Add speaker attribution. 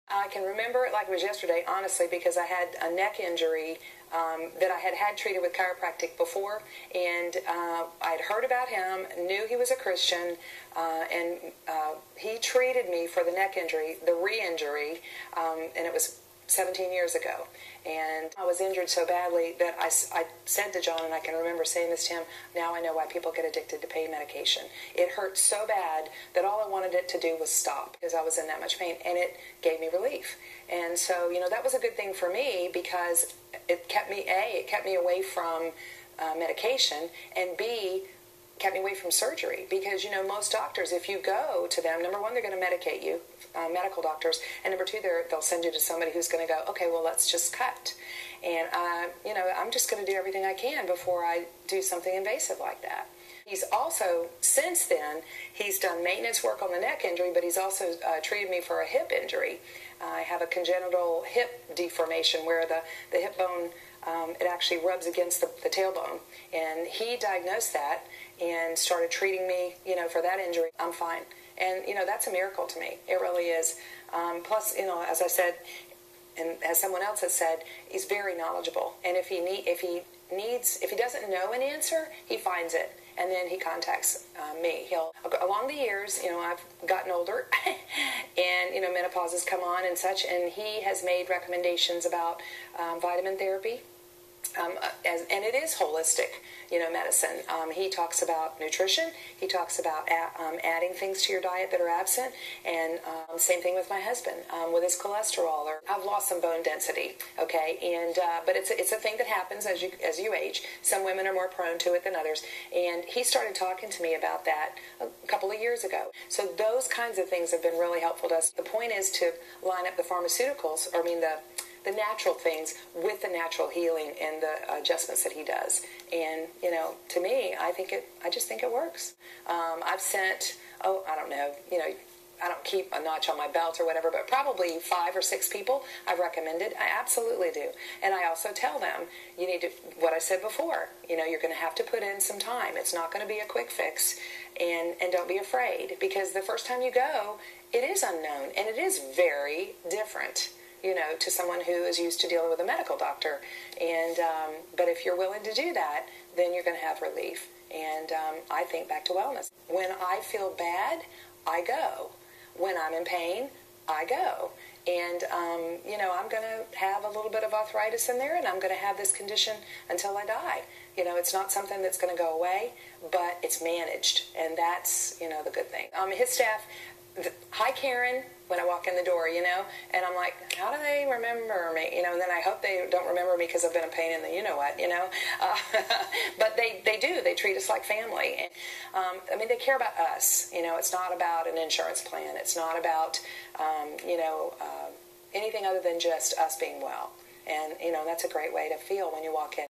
Speaker 1: I can remember it like it was yesterday, honestly, because I had a neck injury that I had treated with chiropractic before, and I'd heard about him, knew he was a Christian, and he treated me for the neck injury, the re-injury, and it was 17 years ago. And I was injured so badly that I said to John, and I can remember saying this to him, now I know why people get addicted to pain medication. It hurt so bad that all I wanted it to do was stop because I was in that much pain, and it gave me relief. And so, that was a good thing for me because it kept me away from medication, and B, kept me away from surgery because, most doctors, if you go to them, number one, they're going to medicate you, medical doctors, and number two, they'll send you to somebody who's going to go, okay, well, let's just cut. And, I'm just going to do everything I can before I do something invasive like that. He's also, since then, he's done maintenance work on the neck injury, but he's also treated me for a hip injury. I have a congenital hip deformation where the hip bone, it actually rubs against the tailbone. And he diagnosed that and started treating me, for that injury. I'm fine. And, that's a miracle to me. It really is. Plus, as I said, and as someone else has said, he's very knowledgeable. And if he doesn't know an answer, he finds it. And then he contacts me. Along the years, I've gotten older, and menopause has come on and such, and he has made recommendations about vitamin therapy, and it is holistic, medicine. He talks about nutrition. He talks about adding things to your diet that are absent, and same thing with my husband with his cholesterol. Or I've lost some bone density, okay, and but it's a thing that happens as you age. Some women are more prone to it than others, and he started talking to me about that a couple of years ago. So those kinds of things have been really helpful to us. The point is to line up the pharmaceuticals, the natural things with the natural healing and the adjustments that he does. And, to me, I just think it works. I've sent, I don't know, I don't keep a notch on my belt or whatever, but probably 5 or 6 people I've recommended. I absolutely do. And I also tell them, you need to, what I said before, you're going to have to put in some time. It's not going to be a quick fix. And don't be afraid, because the first time you go, it is unknown, and it is very different, to someone who is used to dealing with a medical doctor. And but if you're willing to do that, then you're going to have relief. And I think back to wellness. When I feel bad, I go. When I'm in pain, I go. And, I'm going to have a little bit of arthritis in there, and I'm going to have this condition until I die. It's not something that's going to go away, but it's managed, and that's, the good thing. His staff, hi, Karen, when I walk in the door, and I'm like, how do they remember me? And then I hope they don't remember me because I've been a pain in the you-know-what, but they do. They treat us like family. And, they care about us. It's not about an insurance plan. It's not about, anything other than just us being well. And, that's a great way to feel when you walk in.